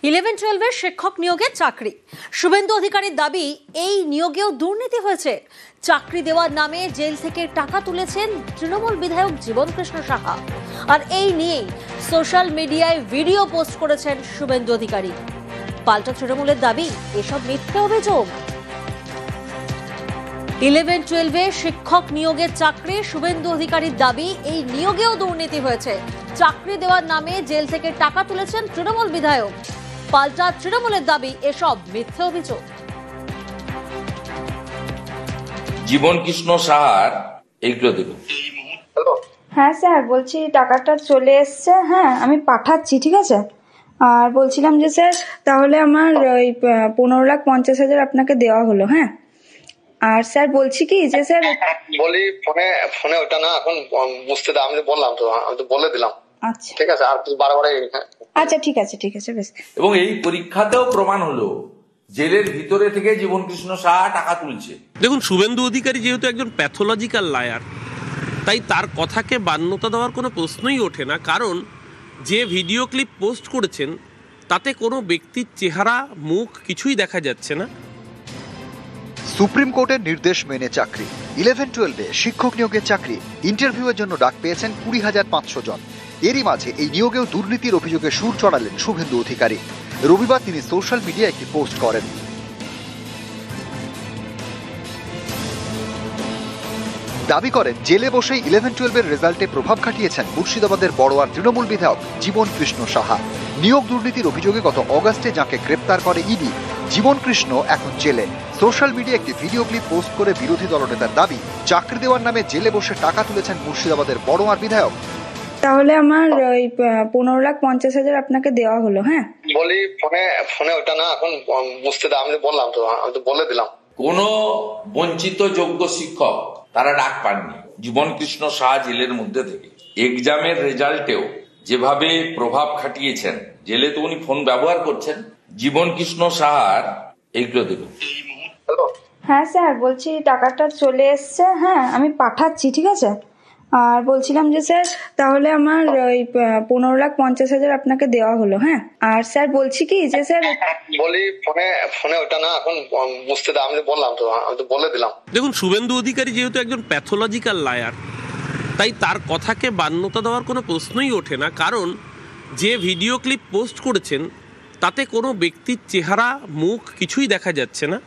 11-12 শিক্ষক নিয়োগের চাকরি। শুভেন্দু অধিকারীর দাবি, এই নিয়োগেও দুর্নীতি হয়েছে। চাকরি দেওয়ার নামে জেল থেকে টাকা তুলেছেন তৃণমূল বিধায়ক জীবনকৃষ্ণ সাহা। আর এই নিয়েই সোশ্যাল মিডিয়ায় ভিডিও পোস্ট করেছেন শুভেন্দু অধিকারী। পাল্টা তৃণমূলের দাবি, এসব মিথ্যে অভিযোগ। 11-12 শিক্ষক নিয়োগের চাকরি। শুভেন্দু অধিকারীর দাবি, এই নিয়োগেও দুর্নীতি হয়েছে। চাকরি দেওয়ার নামে জেল থেকে টাকা তুলেছেন তৃণমূল বিধায়ক। পাল্টা তৃণমূলের দাবি, এসব মিথ্যে অভিযোগ। জীবনকৃষ্ণ সাহার এইগুলো দেখুন। হ্যাঁ স্যার, বলছি টাকাটা চলে এসছে। হ্যাঁ, আমি পাঠাচ্ছি, ঠিক আছে। আর বলছিলাম যে স্যার, তাহলে আমার ওই 15,50,000 আপনাকে দেওয়া হলো। হ্যাঁ, আর স্যার বলছি কি যে স্যার বলি ফোনে ওটা না এখন বুঝতে দাও, আমি বললাম তো, আমি তো বলে দিলাম। আচ্ছা ঠিক আছে, আর বারবার। আচ্ছা ঠিক আছে বেশ। এবং এই পরীক্ষাতেও প্রমাণ হলো জেলের ভিতরে থেকে জীবনকৃষ্ণ সাহা টাকা তুলছে। দেখুন, শুভেন্দু অধিকারী যেহেতু একজন প্যাথোলজিক্যাল লায়ার, তাই তার কথাকে মান্যতা দেওয়ার কোনো প্রশ্নই ওঠে না। কারণ যে ভিডিও ক্লিপ পোস্ট করেছেন তাতে কোনো ব্যক্তির চেহারা, মুখ কিছুই দেখা যাচ্ছে না। সুপ্রিম কোর্টের নির্দেশ মেনে চাকরি। 11-12 শিক্ষক নিয়োগের চাকরি। ইন্টারভিউয়ের জন্য ডাক পেয়েছেন 20,500 জন। এরই মাঝে এই নিয়োগেও দুর্নীতির অভিযোগে সুর চড়ালেন শুভেন্দু অধিকারী। রবিবার তিনি সোশ্যাল মিডিয়ায় একটি পোস্ট করেন। দাবি করেন, জেলে বসেই 11-12 রেজাল্টে প্রভাব খাটিয়েছেন মুর্শিদাবাদের বড়োয়ার তৃণমূল বিধায়ক জীবনকৃষ্ণ সাহা। নিয়োগ দুর্নীতির অভিযোগে গত অগাস্টে যাকে গ্রেপ্তার করে ইডি, জীবনকৃষ্ণ এখন জেলে। সোশ্যাল মিডিয়ায় একটি ভিডিও ক্লিপ পোস্ট করে বিরোধী দলনেতার দাবি, চাকরি দেওয়ার নামে জেলে বসে টাকা তুলেছেন মুর্শিদাবাদের বড়োয়ার বিধায়ক। তাহলে আমার ওই 15,50,000 আপনাকে দেওয়া হলো। হ্যাঁ, বলি ফোনে ওটা না এখন বুঝতে দাও, আমি তো বললাম তো, আমি তো বলে দিলাম। কোন বঞ্চিত যোগ্য শিক্ষক তারা ডাক পাননি। জীবনকৃষ্ণ সাহা জেলের মধ্যে থেকে এক্সামের রেজাল্টেও যেভাবে প্রভাব খাটিয়েছেন, জেলে তো উনি ফোন ব্যবহার করছেন। জীবনকৃষ্ণ সাহার এইগুলো দেখুন। হ্যাঁ স্যার, বলছি টাকাটা চলে এসছে। হ্যাঁ, আমি পাঠাচ্ছি, ঠিক আছে। আর বলছিলাম যে স্যার, তাহলে আমার ওই 15,50,000 আপনাকে দেওয়া হলো। হ্যাঁ, আর স্যার বলছি কি যে স্যার বলি ফোনে ওটা না এখন বুঝতে দাও, আমি তো বললাম তো, আমি তো বলে দিলাম। দেখুন, শুভেন্দু অধিকারী যেহেতু একজন প্যাথোলজিক্যাল লায়ার, তাই তার কথাকে মান্যতা দেওয়ার কোনো প্রশ্নই ওঠে না। কারণ যে ভিডিও ক্লিপ পোস্ট করেছেন তাতে কোনো ব্যক্তির চেহারা, মুখ কিছুই দেখা যাচ্ছে না।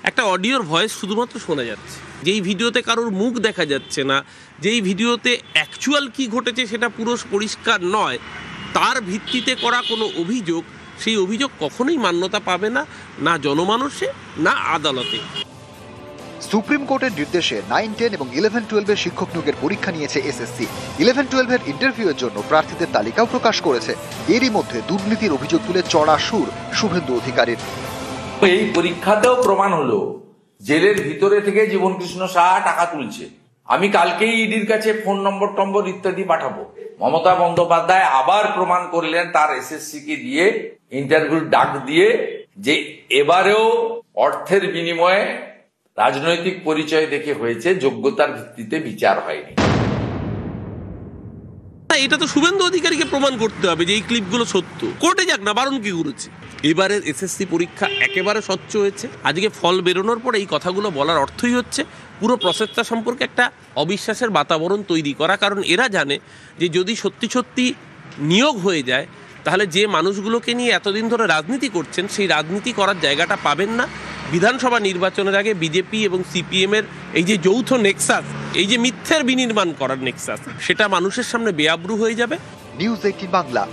একটা অডিওর ভয়েস শুধুমাত্র শোনা যাচ্ছে। যেই ভিডিওতে কারোর মুখ দেখা যাচ্ছে না, যেই ভিডিওতে অ্যাকচুয়াল কি ঘটেছে সেটা পুরো পরিষ্কার নয়, তার ভিত্তিতে করা কোনো অভিযোগ, সেই অভিযোগ কখনোই মান্যতা পাবে না, না জনমানুষে, না আদালতে। সুপ্রিম কোর্টের নির্দেশে 9, 10 এবং 11-12 শিক্ষক নিয়োগের পরীক্ষা নিয়েছে এসএসসি। 11-12 ইন্টারভিউয়ের জন্য প্রার্থীদের তালিকাও প্রকাশ করেছে। এরই মধ্যে দুর্নীতির অভিযোগ তুলে চড়া সুর শুভেন্দু অধিকারীর। এই পরীক্ষাতেও প্রমাণ হলো জেলের ভিতরে থেকে জীবনকৃষ্ণ সাহা টাকা তুলছে। আমি কালকেই ইডির কাছে ফোন নম্বর ইত্যাদি পাঠাবো। মমতা বন্দ্যোপাধ্যায় আবার প্রমাণ করলেন তার এসএসসি কে দিয়ে, ইন্টারভিউ ডাক দিয়ে, যে এবারেও অর্থের বিনিময়ে রাজনৈতিক পরিচয় দেখে হয়েছে, যোগ্যতার ভিত্তিতে বিচার হয়নি। এটা তো শুভেন্দু অধিকারীকে প্রমাণ করতে হবে যে এই ক্লিপগুলো সত্য। কোর্টে যাক না, বারণ কি করেছে? এবারের এসএসসি পরীক্ষা একেবারে স্বচ্ছ হয়েছে। আজকে ফল বেরোনোর পর এই কথাগুলো বলার অর্থই হচ্ছে পুরো প্রসেসটা সম্পর্কে একটা অবিশ্বাসের বাতাবরণ তৈরি করা। কারণ এরা জানে যে যদি সত্যি নিয়োগ হয়ে যায়, তাহলে যে মানুষগুলোকে নিয়ে এতদিন ধরে রাজনীতি করছেন, সেই রাজনীতি করার জায়গাটা পাবেন না। বিধানসভা নির্বাচনের আগে বিজেপি এবং সিপিএমের এই যে যৌথ নেক্সাস, এই যে মিথ্যের বিনির্মাণ করার নেক্সাস, সেটা মানুষের সামনে বেআব্রু হয়ে যাবে। নিউজ 18 বাংলা।